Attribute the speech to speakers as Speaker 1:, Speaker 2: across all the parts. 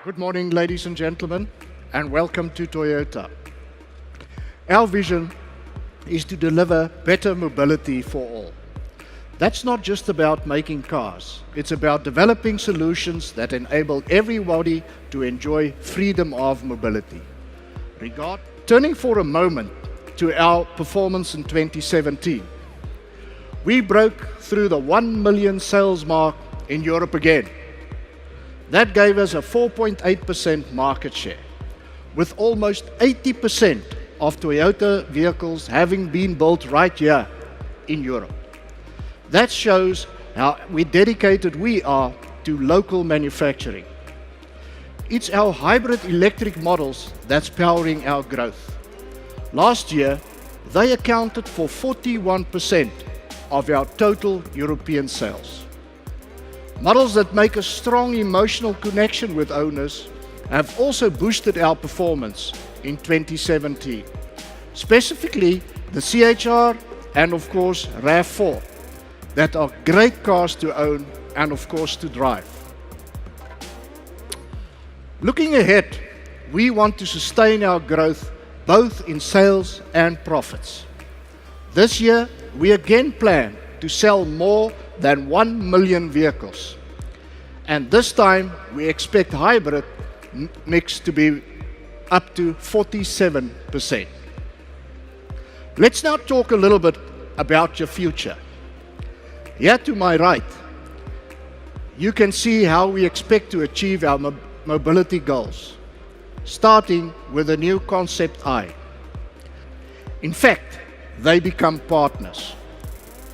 Speaker 1: Good morning, ladies and gentlemen, and welcome to Toyota. Our vision is to deliver better mobility for all. That's not just about making cars. It's about developing solutions that enable everybody to enjoy freedom of mobility. Turning for a moment to our performance in 2017. We broke through the 1 million sales mark in Europe again. That gave us a 4.8% market share, with almost 80% of Toyota vehicles having been built right here in Europe. That shows how dedicated we are to local manufacturing. It's our hybrid electric models that's powering our growth. Last year, they accounted for 41% of our total European sales. Models that make a strong emotional connection with owners have also boosted our performance in 2017. Specifically, the CHR and of course RAV4, that are great cars to own and of course to drive. Looking ahead, we want to sustain our growth both in sales and profits. This year, we again plan to sell more than 1 million vehicles. And this time, we expect hybrid mix to be up to 47%. Let's now talk a little bit about your future. Here to my right, you can see how we expect to achieve our mobility goals, starting with the new Concept I. In fact, they become partners.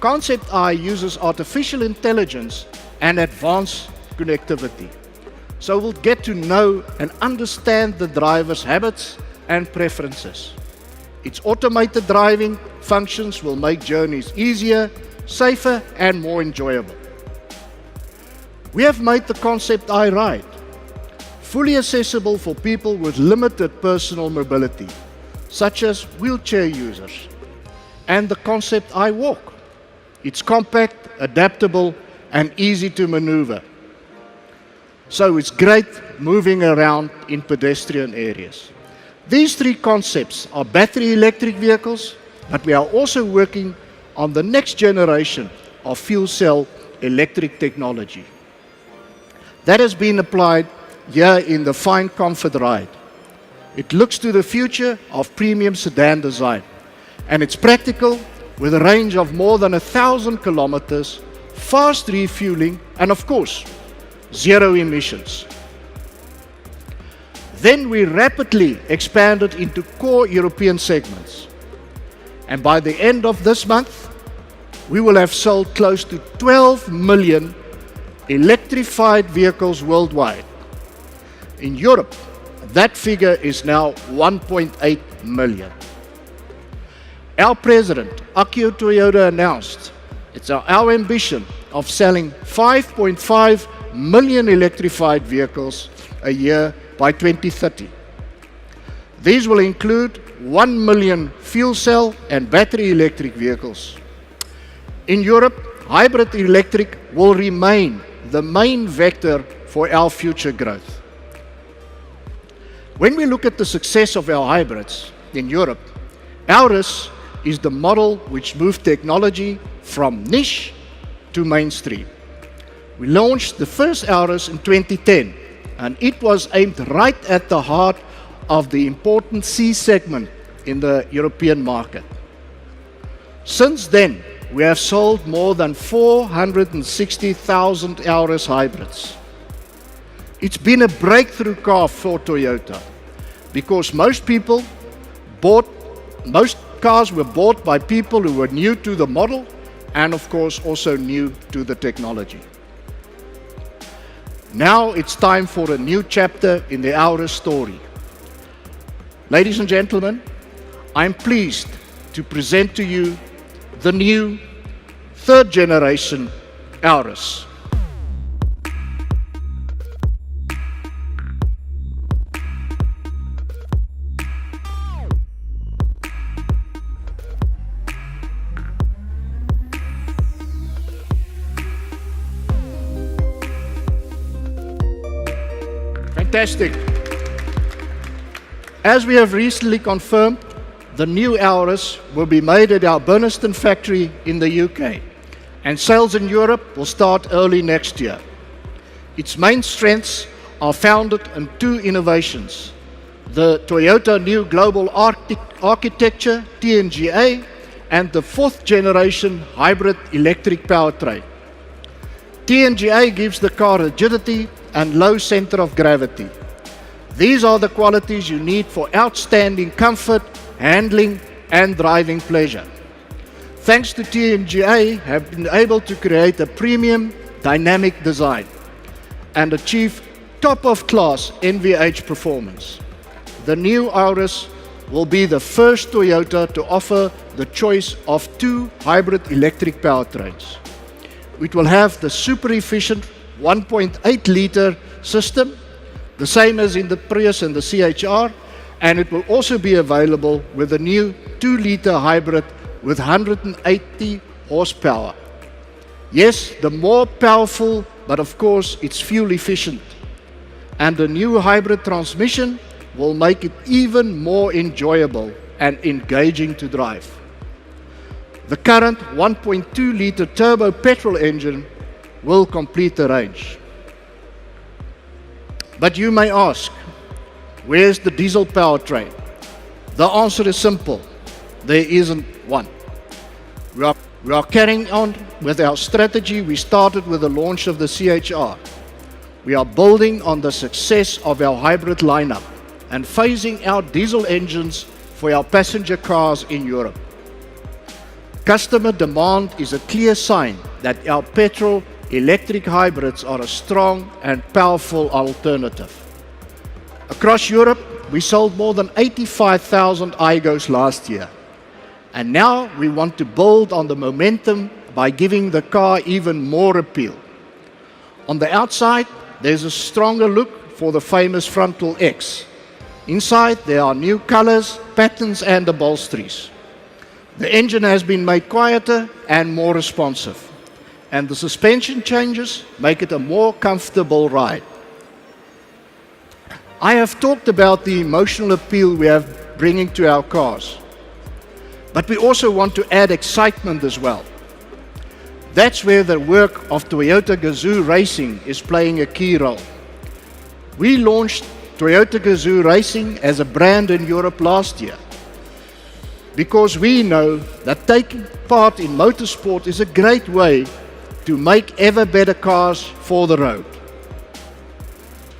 Speaker 1: Concept I uses artificial intelligence and advanced connectivity. So we'll get to know and understand the driver's habits and preferences. Its automated driving functions will make journeys easier, safer, and more enjoyable. We have made the Concept I Ride fully accessible for people with limited personal mobility, such as wheelchair users, and the Concept I Walk. It's compact, adaptable, and easy to maneuver. So it's great moving around in pedestrian areas. These three concepts are battery electric vehicles, but we are also working on the next generation of fuel cell electric technology. That has been applied here in the Fine Comfort Ride. It looks to the future of premium sedan design, and it's practical with a range of more than 1,000 kilometers, fast refueling, and of course, zero emissions. Then we rapidly expanded into core European segments. And by the end of this month, we will have sold close to 12 million electrified vehicles worldwide. In Europe, that figure is now 1.8 million. Our president, Akio Toyoda, announced it's our ambition of selling 5.5 million electrified vehicles a year by 2030. These will include 1 million fuel cell and battery electric vehicles. In Europe, hybrid electric will remain the main vector for our future growth. When we look at the success of our hybrids in Europe, ours is the model which moved technology from niche to mainstream. We launched the first Auris in 2010, and it was aimed right at the heart of the important C segment in the European market. Since then, we have sold more than 460,000 Auris hybrids. It's been a breakthrough car for Toyota because most cars were bought by people who were new to the model and of course also new to the technology. Now it's time for a new chapter in the Auris story. Ladies and gentlemen, I'm pleased to present to you the new third generation Auris. Fantastic. As we have recently confirmed, the new Auris will be made at our Burnaston factory in the UK, and sales in Europe will start early next year. Its main strengths are founded in two innovations: the Toyota New Global Architecture, TNGA, and the fourth generation hybrid electric powertrain. TNGA gives the car rigidity and low center of gravity. These are the qualities you need for outstanding comfort, handling, and driving pleasure. Thanks to TNGA, have been able to create a premium, dynamic design and achieve top-of-class NVH performance. The new Auris will be the first Toyota to offer the choice of two hybrid electric powertrains. It will have the super efficient 1.8-liter system, the same as in the Prius and the CHR, and it will also be available with a new 2-liter hybrid with 180 horsepower. Yes, the more powerful, but of course it's fuel efficient. And the new hybrid transmission will make it even more enjoyable and engaging to drive. The current 1.2-liter turbo petrol engine will complete the range. But you may ask, where's the diesel powertrain? The answer is simple: there isn't one. We are carrying on with our strategy we started with the launch of the CHR. We are building on the success of our hybrid lineup and phasing out diesel engines for our passenger cars in Europe. Customer demand is a clear sign that our petrol electric hybrids are a strong and powerful alternative. Across Europe, we sold more than 85,000 iGos last year. And now we want to build on the momentum by giving the car even more appeal. On the outside, there's a stronger look for the famous frontal X. Inside, there are new colors, patterns, and upholsteries. The engine has been made quieter and more responsive, and the suspension changes make it a more comfortable ride. I have talked about the emotional appeal we are bringing to our cars, but we also want to add excitement as well. That's where the work of Toyota Gazoo Racing is playing a key role. We launched Toyota Gazoo Racing as a brand in Europe last year because we know that taking part in motorsport is a great way to make ever better cars for the road.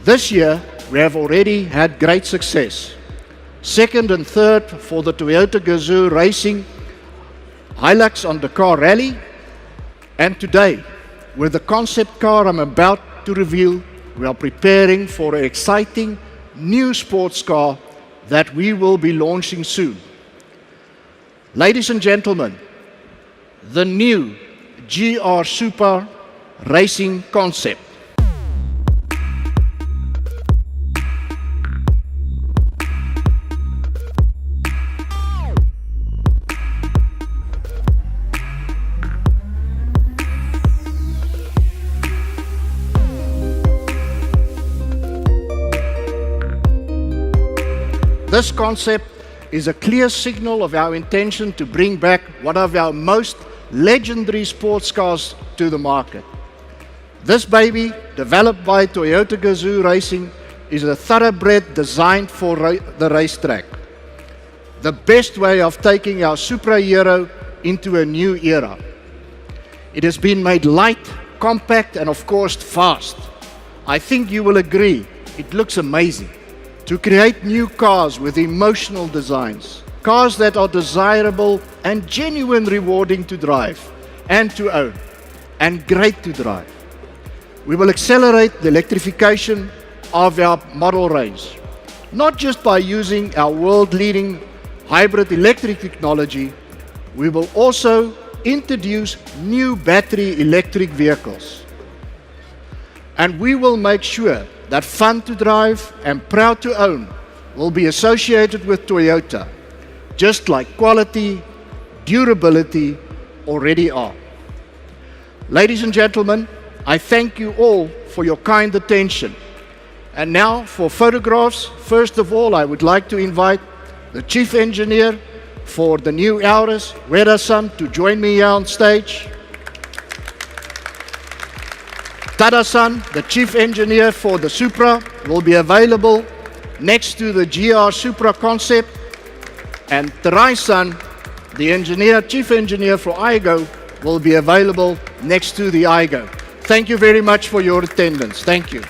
Speaker 1: This year, we have already had great success. Second and third for the Toyota Gazoo Racing Hilux on Dakar Rally. And today, with the concept car I'm about to reveal, we are preparing for an exciting new sports car that we will be launching soon. Ladies and gentlemen, the new GR SUPRA Racing concept. This concept is a clear signal of our intention to bring back one of our most legendary sports cars to the market. This baby, developed by Toyota Gazoo Racing, is a thoroughbred designed for the racetrack. The best way of taking our Supra Hero into a new era. It has been made light, compact, and of course fast. I think you will agree, it looks amazing. To create new cars with emotional designs, cars that are desirable and genuinely rewarding to drive and to own, and great to drive. We will accelerate the electrification of our model range, not just by using our world-leading hybrid electric technology. We will also introduce new battery electric vehicles. And we will make sure that fun to drive and proud to own will be associated with Toyota, just like quality, durability already are. Ladies and gentlemen, I thank you all for your kind attention. And now for photographs. First of all, I would like to invite the Chief Engineer for the new Auris, Reda-san, to join me here on stage. Tada-san, the Chief Engineer for the SUPRA, will be available next to the GR SUPRA concept. And Terai-san, the Chief Engineer for IGO, will be available next to the IGO. Thank you very much for your attendance. Thank you.